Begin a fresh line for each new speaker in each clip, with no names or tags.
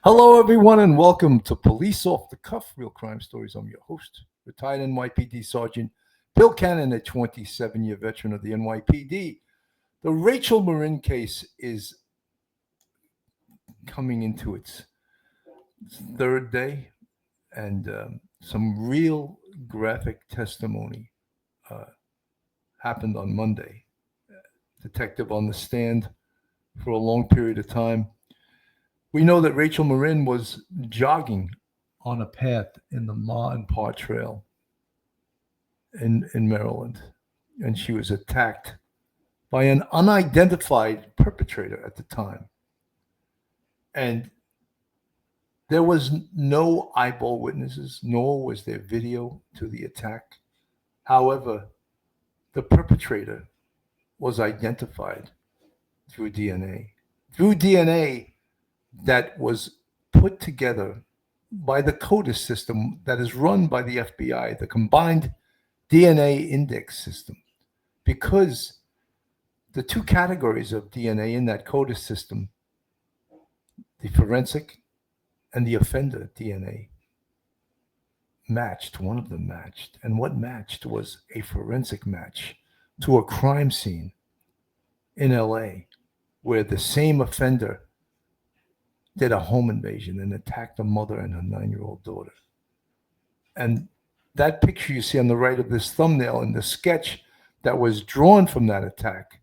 Hello, everyone, and welcome to Police Off the Cuff, Real Crime Stories. I'm your host, retired NYPD Sergeant Bill Cannon, a 27-year veteran of the NYPD. The Rachel Morin case is coming into its third day, and some real graphic testimony happened on Monday. Detective on the stand for a long period of time. We know that Rachel Morin was jogging on a path in the Ma and Pa Trail in Maryland, and she was attacked by an unidentified perpetrator at the time. And there was no eyeball witnesses, nor was there video to the attack. However, the perpetrator was identified through DNA. Through DNA that was put together by the CODIS system that is run by the FBI, the Combined DNA Index System, because the two categories of DNA in that CODIS system, the forensic and the offender DNA, matched. One of them matched. And what matched was a forensic match to a crime scene in LA where the same offender did a home invasion and attacked a mother and her 9-year-old daughter. And that picture you see on the right of this thumbnail and the sketch that was drawn from that attack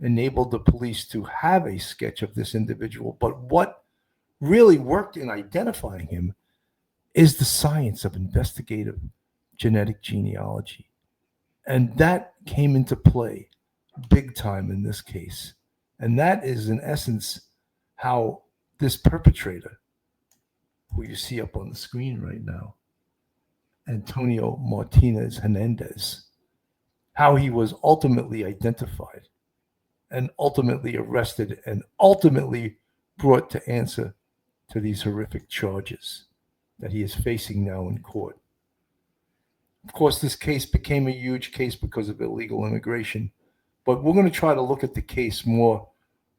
enabled the police to have a sketch of this individual. But what really worked in identifying him is the science of investigative genetic genealogy. And that came into play big time in this case. And that is, in essence, how this perpetrator, who you see up on the screen right now, Antonio Martinez Hernandez, how he was ultimately identified and ultimately arrested and ultimately brought to answer to these horrific charges that he is facing now in court. Of course, this case became a huge case because of illegal immigration, but we're going to try to look at the case more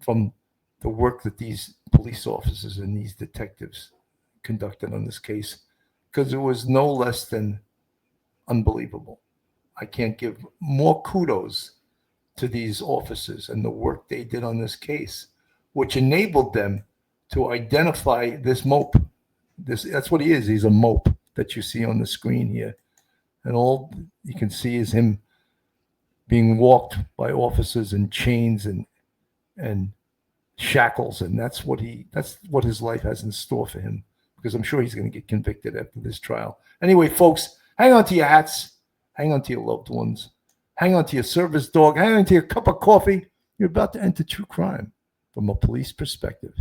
from the work that these police officers and these detectives conducted on this case, because it was no less than unbelievable. I can't give more kudos to these officers and the work they did on this case, which enabled them to identify this mope. That's what he is. He's a mope that you see on the screen here. And all you can see is him being walked by officers in chains and shackles, and that's what his life has in store for him, because I'm sure he's going to get convicted after this trial. Anyway, folks, hang on to your hats, hang on to your loved ones, hang on to your service dog, hang on to your cup of coffee. You're about to enter true crime from a police perspective.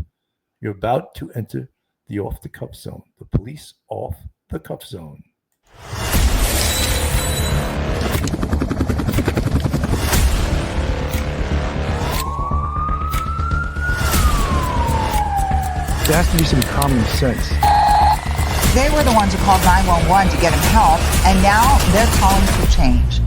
You're about to enter the off the cuff zone, the police off the cuff zone. There has to be some common sense.
They were the ones who called 911 to get him help, and now they're calling for change.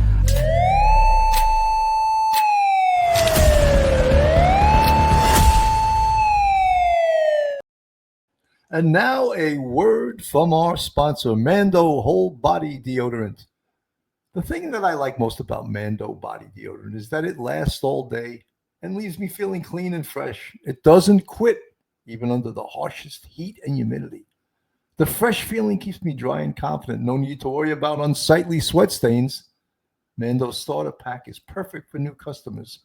And now a word from our sponsor, Mando Whole Body Deodorant. The thing that I like most about Mando Body Deodorant is that it lasts all day and leaves me feeling clean and fresh. It doesn't quit, even under the harshest heat and humidity. The fresh feeling keeps me dry and confident. No need to worry about unsightly sweat stains. Mando's starter pack is perfect for new customers.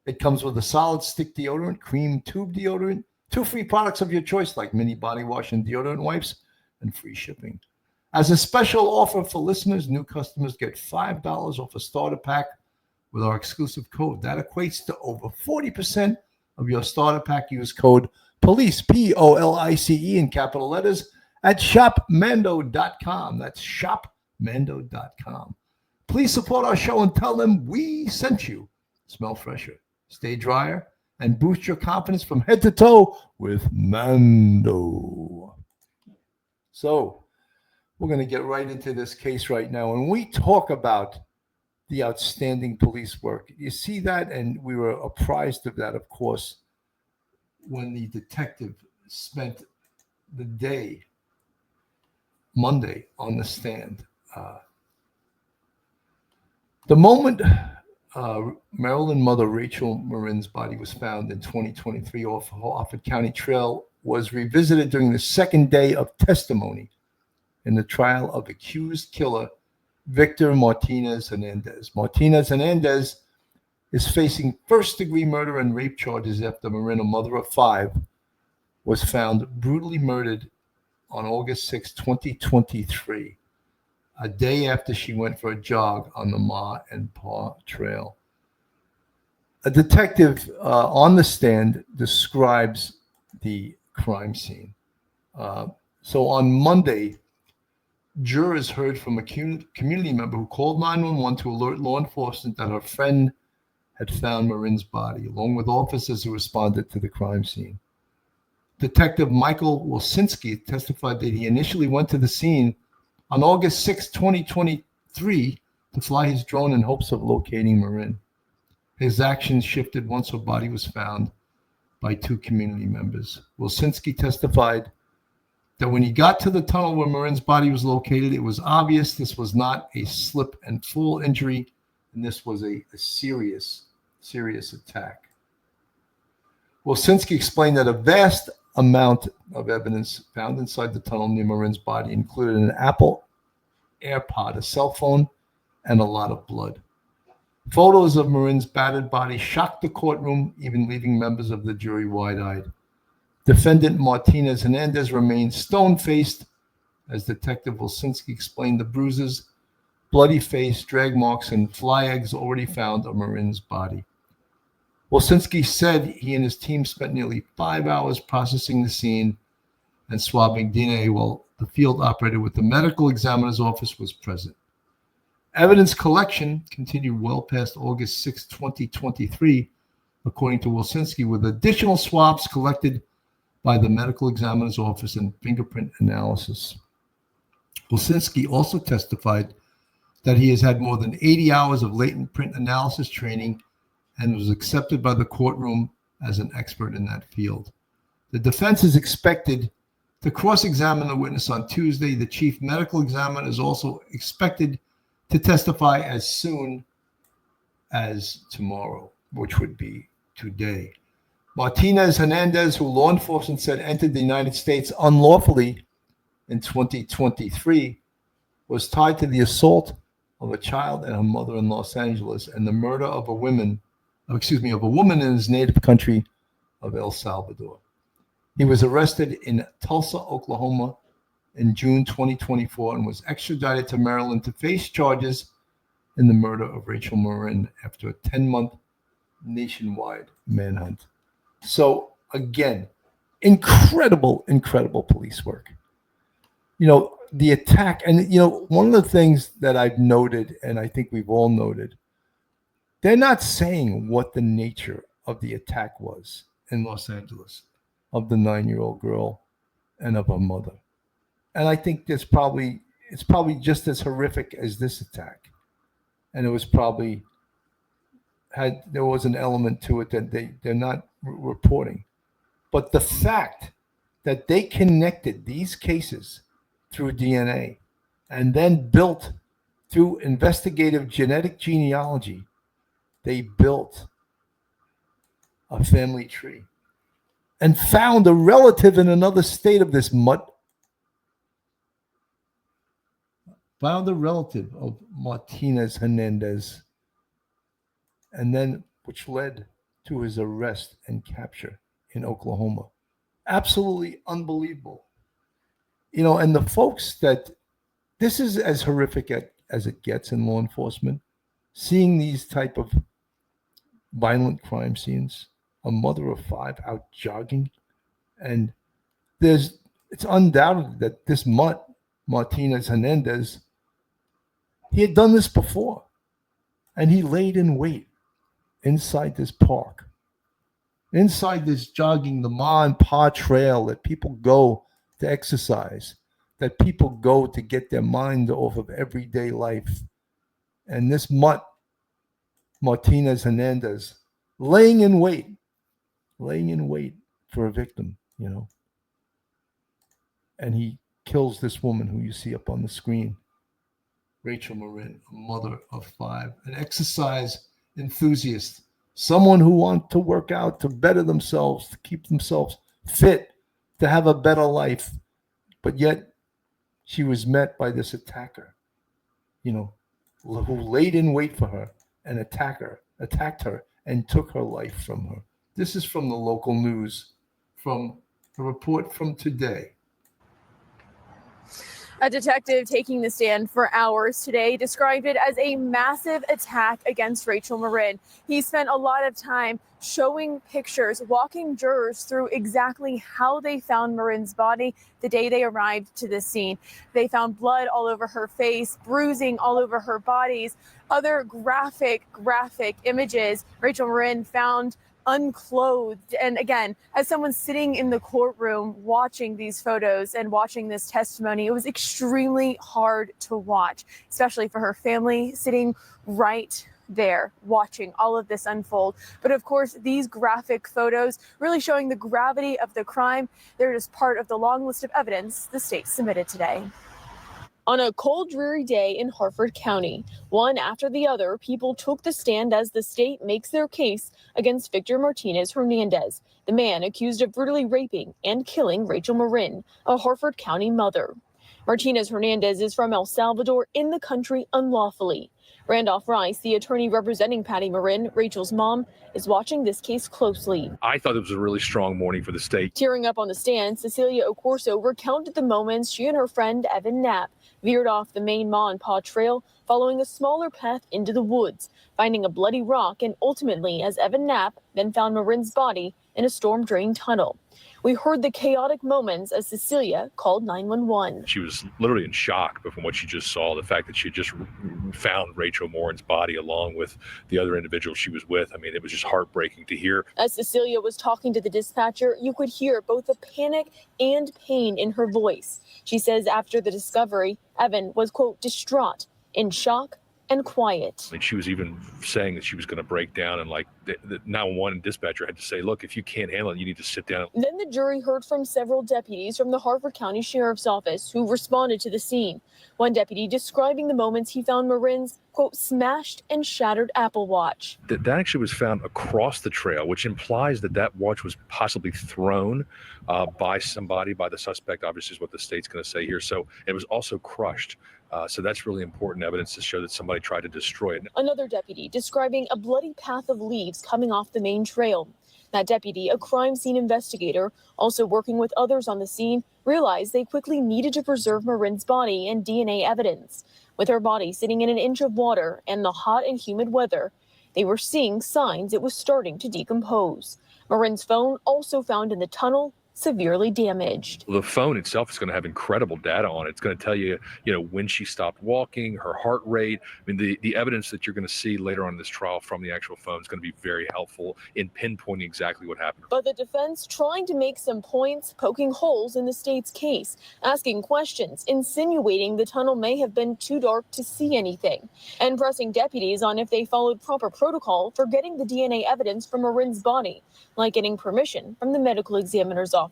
It comes with a solid stick deodorant, cream tube deodorant, 2 free products of your choice like mini body wash and deodorant wipes, and free shipping. As a special offer for listeners, new customers get $5 off a starter pack with our exclusive code. That equates to over 40% of your starter pack. Use code POLICE, POLICE in capital letters, at shopmando.com. That's shopmando.com. Please support our show and tell them we sent you. Smell fresher, stay drier, and boost your confidence from head to toe with Mando. So we're going to get right into this case right now. And we talk about the outstanding police work. You see that, and we were apprised of that, of course, when the detective spent the day, Monday, on the stand. The moment Maryland mother Rachel Morin's body was found in 2023 off Harford County Trail was revisited during the second day of testimony in the trial of accused killer Victor Martinez Hernandez. Martinez Hernandez is facing first-degree murder and rape charges after Morin, a mother of 5, was found brutally murdered on August 6, 2023, a day after she went for a jog on the Ma and Pa Trail. A detective on the stand describes the crime scene. So on Monday, jurors heard from a community member who called 911 to alert law enforcement that her friend had found Morin's body, along with officers who responded to the crime scene. Detective Michael Wilsinski testified that he initially went to the scene on August 6, 2023, to fly his drone in hopes of locating Morin. His actions shifted once her body was found by 2 community members. Wilsinski testified that when he got to the tunnel where Morin's body was located, it was obvious this was not a slip and fall injury, and this was a serious attack. Wilsinski explained that a vast amount of evidence found inside the tunnel near Morin's body included an Apple AirPod, a cell phone, and a lot of blood. Photos of Morin's battered body shocked the courtroom, even leaving members of the jury wide-eyed. Defendant Martinez Hernandez remained stone-faced as Detective Wilsinski explained the bruises, bloody face, drag marks, and fly eggs already found on Morin's body. Wilsinski said he and his team spent nearly 5 hours processing the scene and swabbing DNA while the field operator with the medical examiner's office was present. Evidence collection continued well past August 6, 2023, according to Wilsinski, with additional swabs collected by the medical examiner's office and fingerprint analysis. Wilsinski also testified that he has had more than 80 hours of latent print analysis training and was accepted by the courtroom as an expert in that field. The defense is expected to cross-examine the witness on Tuesday. The chief medical examiner is also expected to testify as soon as tomorrow, which would be today. Martinez Hernandez, who law enforcement said entered the United States unlawfully in 2023, was tied to the assault of a child and her mother in Los Angeles and the murder of a woman in his native country of El Salvador. He was arrested in Tulsa, Oklahoma in June 2024 and was extradited to Maryland to face charges in the murder of Rachel Morin after a 10-month nationwide manhunt. So again, incredible police work. The attack, and one of the things that I've noted, and I think we've all noted, they're not saying what the nature of the attack was in Los Angeles of the 9-year-old girl and of her mother. And I think it's probably just as horrific as this attack. And it was probably there was an element to it that they're not reporting. But the fact that they connected these cases through DNA and then built through investigative genetic genealogy, they built a family tree and found a relative in another state of this mutt. Found a relative of Martinez Hernandez, and then which led to his arrest and capture in Oklahoma. Absolutely unbelievable. And the folks that this is as horrific as it gets in law enforcement, seeing these type of violent crime scenes, a mother of 5 out jogging, and it's undoubted that this mutt, Martinez Hernandez, he had done this before, and he laid in wait inside this park, inside this jogging, the Ma and Pa Trail that people go to exercise, that people go to get their mind off of everyday life. And this mutt, Martinez Hernandez, laying in wait for a victim, and he kills this woman who you see up on the screen, Rachel Morin, a mother of 5, an exercise enthusiast, someone who wants to work out, to better themselves, to keep themselves fit, to have a better life. But yet she was met by this attacker, who laid in wait for her and attacked her and took her life from her. This is from the local news, from a report from today.
A detective taking the stand for hours today described it as a massive attack against Rachel Morin. He spent a lot of time showing pictures, walking jurors through exactly how they found Morin's body the day they arrived to the scene. They found blood all over her face, bruising all over her bodies, other graphic images. Rachel Morin found unclothed. And again, as someone sitting in the courtroom watching these photos and watching this testimony, it was extremely hard to watch, especially for her family sitting right there watching all of this unfold. But of course, these graphic photos really showing the gravity of the crime, they're just part of the long list of evidence the state submitted today. On a cold, dreary day in Harford County, one after the other, people took the stand as the state makes their case against Victor Martinez Hernandez, the man accused of brutally raping and killing Rachel Morin, a Harford County mother. Martinez Hernandez is from El Salvador, in the country unlawfully. Randolph Rice, the attorney representing Patty Morin, Rachel's mom, is watching this case closely.
I thought it was a really strong morning for the state.
Tearing up on the stand, Cecilia Ocorso recounted the moments she and her friend Evan Knapp veered off the main Ma and Pa trail following a smaller path into the woods, finding a bloody rock, and ultimately, as Evan Knapp then found Morin's body in a storm drain tunnel. We heard the chaotic moments as Cecilia called 911.
She was literally in shock from what she just saw, the fact that she had just found Rachel Morin's body along with the other individual she was with. I mean, it was just heartbreaking to hear.
As Cecilia was talking to the dispatcher, you could hear both the panic and pain in her voice. She says after the discovery, Evan was, quote, distraught, in shock, and quiet.
And she was even saying that she was going to break down, and like the 911 dispatcher had to say, look, if you can't handle it, you need to sit down.
Then the jury heard from several deputies from the Harford County Sheriff's Office who responded to the scene. One deputy describing the moments he found Morin's, quote, smashed and shattered Apple Watch.
That actually was found across the trail, which implies that that watch was possibly thrown by somebody, by the suspect, obviously is what the state's going to say here. So it was also crushed. So that's really important evidence to show that somebody tried to destroy it.
Another deputy describing a bloody path of leaves coming off the main trail. That deputy, a crime scene investigator, also working with others on the scene, realized they quickly needed to preserve Morin's body and DNA evidence. With her body sitting in an inch of water and the hot and humid weather, they were seeing signs it was starting to decompose. Morin's phone also found in the tunnel, severely damaged.
The phone itself is going to have incredible data on it. It's going to tell you, when she stopped walking, her heart rate. I mean, the evidence that you're going to see later on in this trial from the actual phone is going to be very helpful in pinpointing exactly what happened.
But the defense trying to make some points, poking holes in the state's case, asking questions, insinuating the tunnel may have been too dark to see anything, and pressing deputies on if they followed proper protocol for getting the DNA evidence from Morin's body, like getting permission from the medical examiner's office.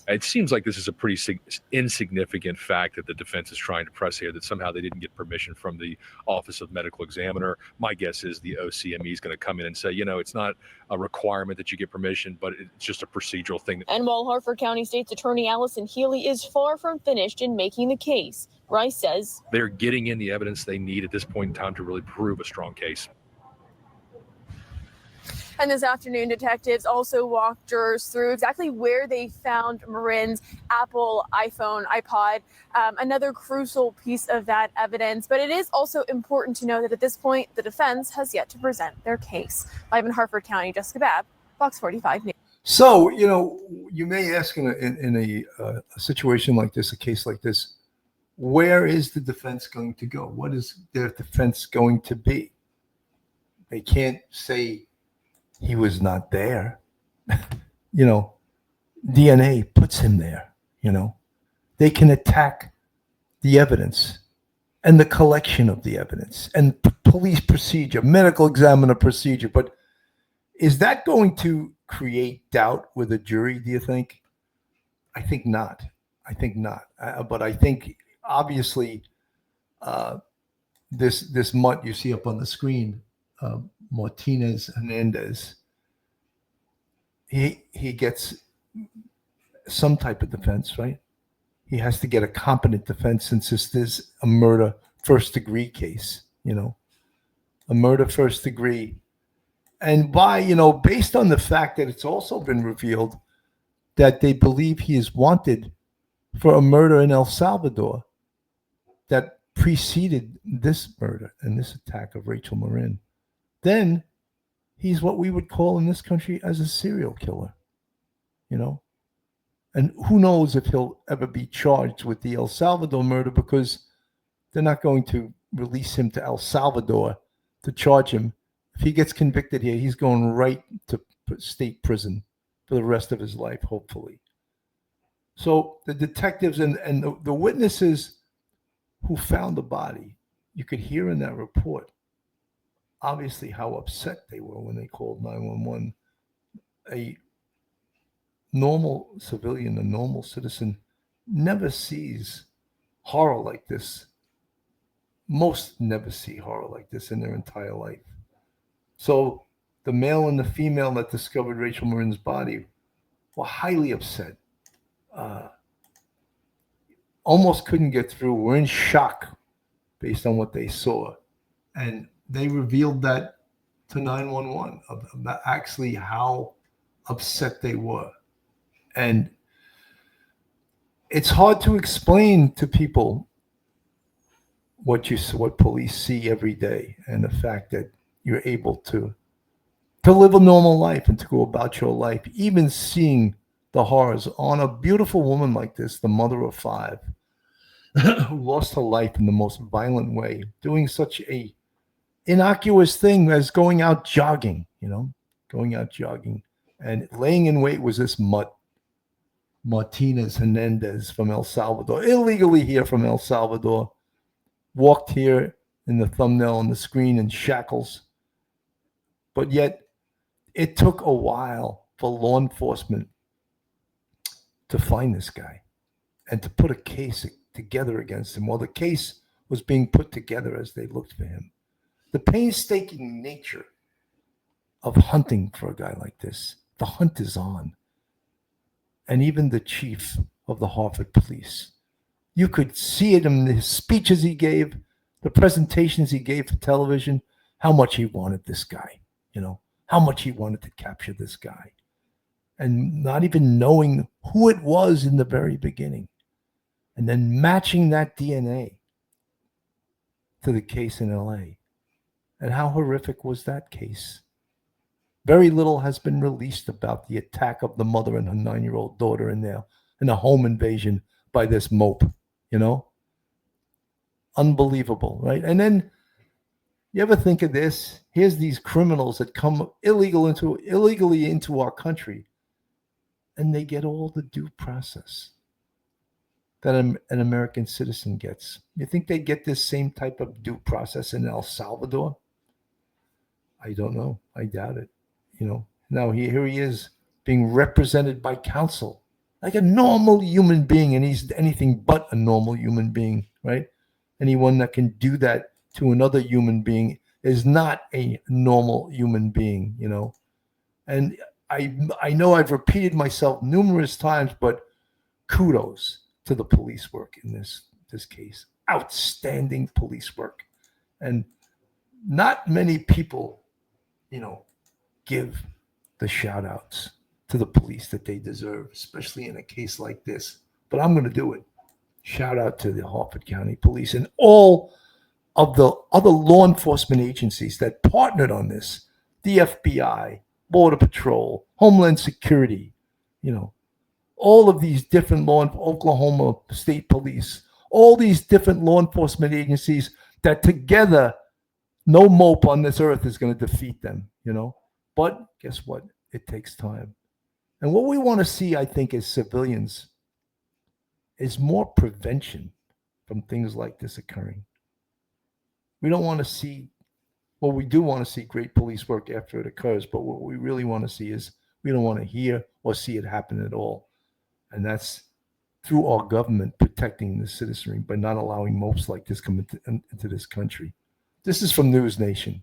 It seems like this is a pretty insignificant fact that the defense is trying to press here, that somehow they didn't get permission from the Office of Medical Examiner. My guess is the OCME is going to come in and say, it's not a requirement that you get permission, but it's just a procedural thing.
And while Harford County State's Attorney Allison Healy is far from finished in making the case, Rice says
they're getting in the evidence they need at this point in time to really prove a strong case.
And this afternoon, detectives also walked jurors through exactly where they found Morin's Apple, iPhone, iPod, another crucial piece of that evidence. But it is also important to know that at this point, the defense has yet to present their case. Live in Harford County, Jessica Babb, Fox 45 News.
So, you may ask in a situation like this, a case like this, where is the defense going to go? What is their defense going to be? They can't say he was not there. DNA puts him there. They can attack the evidence and the collection of the evidence and police procedure, medical examiner procedure. But is that going to create doubt with a jury, do you think? I think not. I think not. But I think obviously this mutt you see up on the screen, Martinez Hernandez, he gets some type of defense, right? He has to get a competent defense since this is a murder first degree case, a murder first degree. And based on the fact that it's also been revealed that they believe he is wanted for a murder in El Salvador that preceded this murder and this attack of Rachel Morin, then he's what we would call in this country as a serial killer, And who knows if he'll ever be charged with the El Salvador murder, because they're not going to release him to El Salvador to charge him. If he gets convicted here, he's going right to state prison for the rest of his life, hopefully. So the detectives and the witnesses who found the body, you could hear in that report, obviously, how upset they were when they called 911. A normal civilian, a normal citizen, never sees horror like this. Most never see horror like this in their entire life. So the male and the female that discovered Rachel Morin's body were highly upset. Almost couldn't get through. Were in shock based on what they saw. And they revealed that to 911 about actually how upset they were. And it's hard to explain to people what police see every day, and the fact that you're able to live a normal life and to go about your life, even seeing the horrors on a beautiful woman like this, the mother of 5, who lost her life in the most violent way, doing such a innocuous thing as going out jogging, and laying in wait was this Martinez Hernandez from El Salvador, illegally here from El Salvador, walked here in the thumbnail on the screen in shackles. But yet it took a while for law enforcement to find this guy and to put a case together against him. While the case was being put together as they looked for him, the painstaking nature of hunting for a guy like this, the hunt is on. And even the chief of the Hartford police, you could see it in the speeches he gave, the presentations he gave for television, how much he wanted this guy, how much he wanted to capture this guy. And not even knowing who it was in the very beginning. And then matching that DNA to the case in LA. And how horrific was that case? Very little has been released about the attack of the mother and her 9-year-old daughter in a home invasion by this mope, Unbelievable, right? And then you ever think of this? Here's these criminals that come illegally into our country, and they get all the due process that an American citizen gets. You think they get this same type of due process in El Salvador? I don't know. I doubt it. Now here he is being represented by counsel like a normal human being, and he's anything but a normal human being, right? Anyone that can do that to another human being is not a normal human being, And I know I've repeated myself numerous times, but kudos to the police work in this case. Outstanding police work. And not many people, give the shout outs to the police that they deserve, especially in a case like this. But I'm going to do it. Shout out to the Hartford County Police and all of the other law enforcement agencies that partnered on this. The FBI, Border Patrol, Homeland Security, all of these different Oklahoma State Police, all these different law enforcement agencies that together, no mope on this earth is going to defeat them, But guess what? It takes time. And what we want to see, I think, as civilians is more prevention from things like this occurring. We don't want to see, well, we do want to see great police work after it occurs, but what we really want to see is we don't want to hear or see it happen at all. And that's through our government protecting the citizenry by not allowing mopes like this come into this country. This is from News Nation.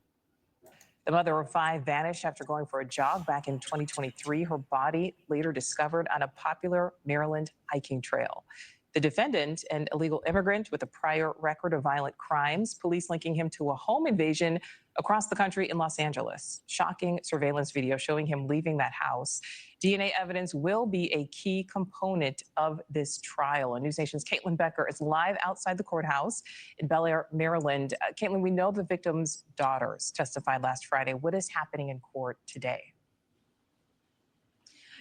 The mother of 5 vanished after going for a jog back in 2023. Her body later discovered on a popular Maryland hiking trail. The defendant, an illegal immigrant with a prior record of violent crimes, police linking him to a home invasion across the country in Los Angeles. Shocking surveillance video showing him leaving that house. DNA evidence will be a key component of this trial. And News Nation's Caitlin Becker is live outside the courthouse in Bel Air, Maryland. Caitlin, we know the victim's daughters testified last Friday. What is happening in court today?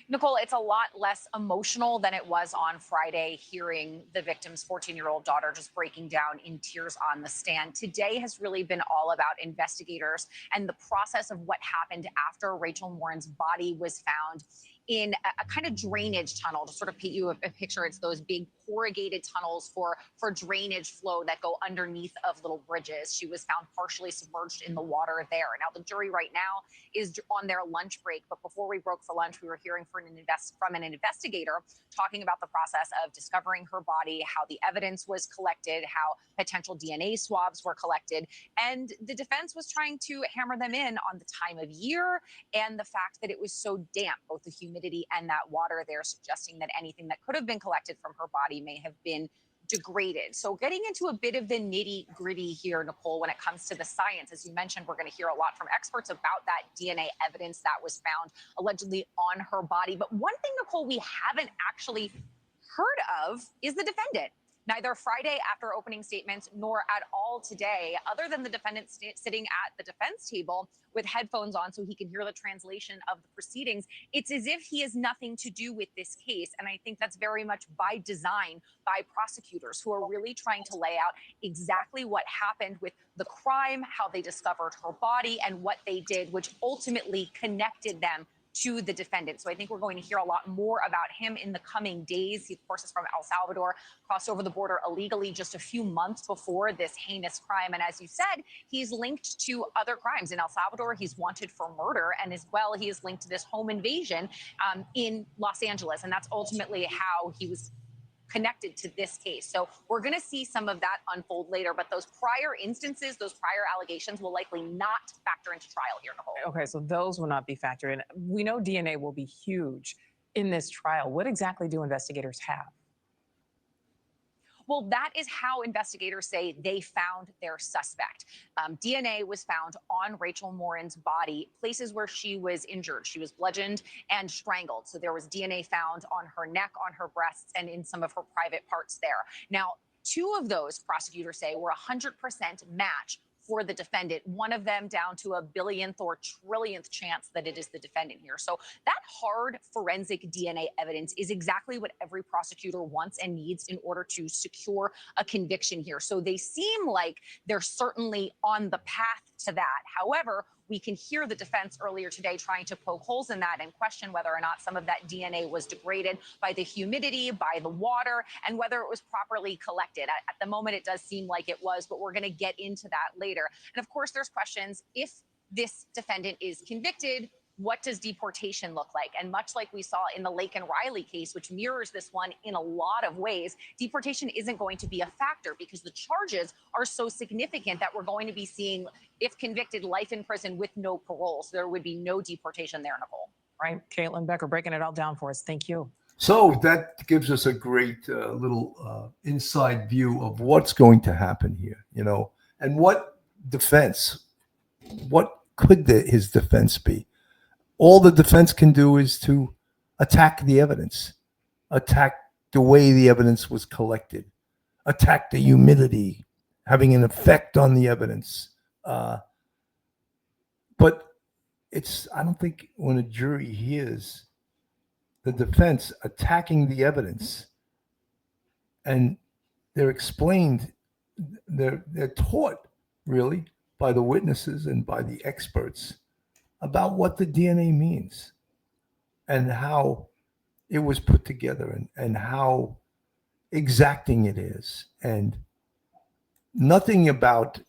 Nicole, it's a lot less emotional than it was on Friday, hearing the victim's 14-year-old daughter just breaking down in tears on the stand. Today has really been all about investigators and the process of what happened after Rachel Morin's body was found in a kind of drainage tunnel. To sort of paint you a picture, it's those big corrugated tunnels for drainage flow that go underneath of little bridges. She was found partially submerged in the water there. Now, the jury right now is on their lunch break. But before we broke for lunch, we were hearing from an investigator talking about the process of discovering her body, how the evidence was collected, how potential DNA swabs were collected. And the defense was trying to hammer them in on the time of year and the fact that it was so damp, both the humidity and that water there, suggesting that anything that could have been collected from her body may have been degraded. So getting into a bit of the nitty gritty here, Nicole, when it comes to the science, as you mentioned, we're going to hear a lot from experts about that DNA evidence that was found allegedly on her body. But one thing, Nicole, we haven't actually heard of is the defendant. Neither Friday after opening statements nor at all today, other than the defendant sitting at the defense table with headphones on so he can hear the translation of the proceedings. It's as if he has nothing to do with this case. And I think that's very much by design by prosecutors who are really trying to lay out exactly what happened with the crime, how they discovered her body, and what they did, which ultimately connected them to the defendant. So I think we're going to hear a lot more about him in the coming days. He, of course, is from El Salvador, crossed over the border illegally just a few months before this heinous crime. And as you said, he's linked to other crimes. In El Salvador, he's wanted for murder. And as well, he is linked to this home invasion in Los Angeles. And that's ultimately how he was connected to this case. So we're going to see some of that unfold later. But those prior instances, those prior allegations will likely not factor into trial here, Nicole.
Okay, so those will not be factored in. We know DNA will be huge in this trial. What exactly do investigators have?
Well, that is how investigators say they found their suspect. DNA was found on Rachel Morin's body, places where she was injured. She was bludgeoned and strangled. So there was DNA found on her neck, on her breasts, and in some of her private parts there. Now, 2 of those, prosecutors say, were 100% match for the defendant, one of them down to a billionth or trillionth chance that it is the defendant here. So that hard forensic DNA evidence is exactly what every prosecutor wants and needs in order to secure a conviction here. So they seem like they're certainly on the path to that. However, we can hear the defense earlier today trying to poke holes in that and question whether or not some of that DNA was degraded by the humidity, by the water, and whether it was properly collected. At the moment, it does seem like it was, but we're going to get into that later. And of course, there's questions. If this defendant is convicted, what does deportation look like? And much like we saw in the Lake and Riley case, which mirrors this one in a lot of ways, deportation isn't going to be a factor because the charges are so significant that we're going to be seeing, if convicted, life in prison with no parole. So there would be no deportation there, Nicole.
Right. Caitlin Becker breaking it all down for us. Thank you.
So that gives us a great little inside view of what's going to happen here, and what could his defense be? All the defense can do is to attack the evidence, attack the way the evidence was collected, attack the humidity having an effect on the evidence. But I don't think when a jury hears the defense attacking the evidence and they're taught really by the witnesses and by the experts about what the DNA means and how it was put together and how exacting it is, and nothing about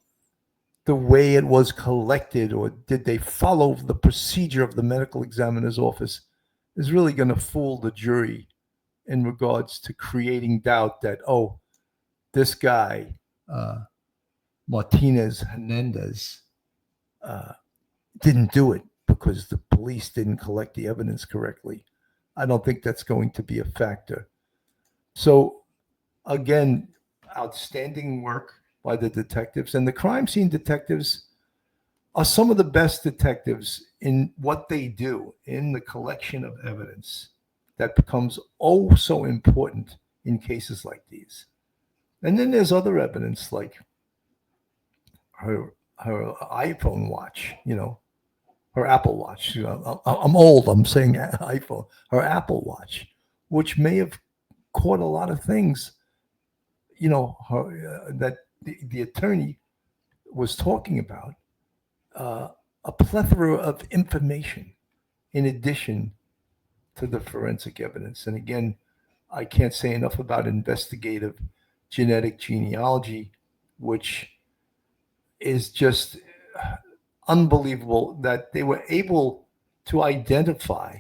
the way it was collected or did they follow the procedure of the medical examiner's office is really going to fool the jury in regards to creating doubt that, oh, this guy, Martinez Hernandez, didn't do it because the police didn't collect the evidence correctly. I don't think that's going to be a factor. So, again, outstanding work by the detectives. And the crime scene detectives are some of the best detectives in what they do in the collection of evidence that becomes oh so important in cases like these. And then there's other evidence like her iPhone watch, her Apple Watch. I'm old. I'm saying iPhone. Her Apple Watch, which may have caught a lot of things, that the attorney was talking about, a plethora of information in addition to the forensic evidence. And again, I can't say enough about investigative genetic genealogy, which is just unbelievable that they were able to identify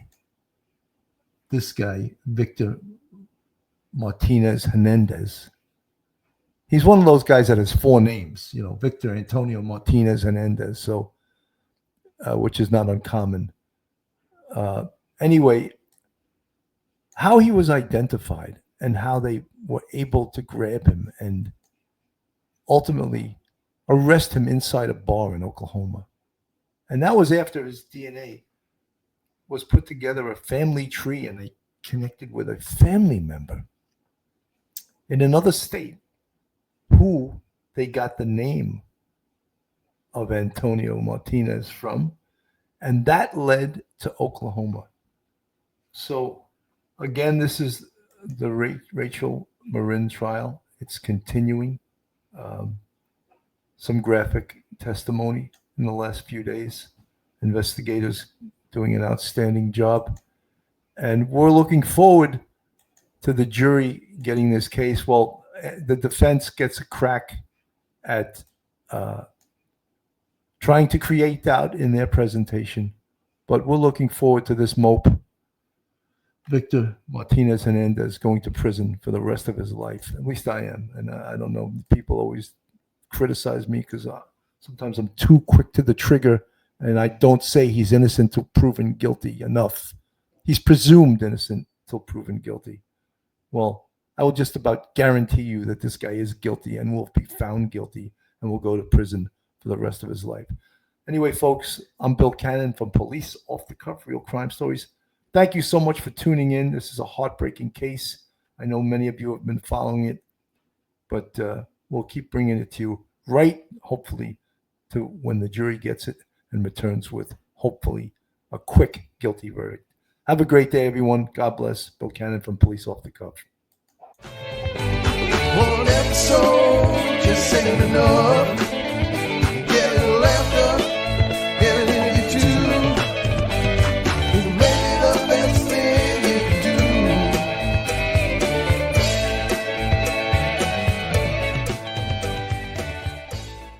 this guy, Victor Martinez Hernandez. He's one of those guys that has four names, Victor Antonio Martinez Hernandez, so which is not uncommon. Anyway, how he was identified and how they were able to grab him and ultimately arrest him inside a bar in Oklahoma. And that was after his DNA was put together, a family tree, and they connected with a family member in another state who they got the name of Antonio Martinez from, and that led to Oklahoma. So again, this is the Rachel Morin trial. It's continuing. Some graphic testimony in the last few days. Investigators doing an outstanding job. And we're looking forward to the jury getting this case. Well, the defense gets a crack at trying to create doubt in their presentation. But we're looking forward to this mope, Victor Martinez Hernandez, going to prison for the rest of his life. At least I am. And I don't know, people always criticize me because sometimes I'm too quick to the trigger and I don't say he's innocent till proven guilty enough. He's presumed innocent till proven guilty. Well, I will just about guarantee you that this guy is guilty and will be found guilty and will go to prison for the rest of his life. Anyway, folks, I'm Bill Cannon from Police Off the Cuff, Real Crime Stories. Thank you so much for tuning in. This is a heartbreaking case. I know many of you have been following it, but we'll keep bringing it to you right, hopefully, to when the jury gets it and returns with, hopefully, a quick guilty verdict. Have a great day, everyone. God bless. Bill Cannon from Police Off the Cuff.
One episode just ain't enough.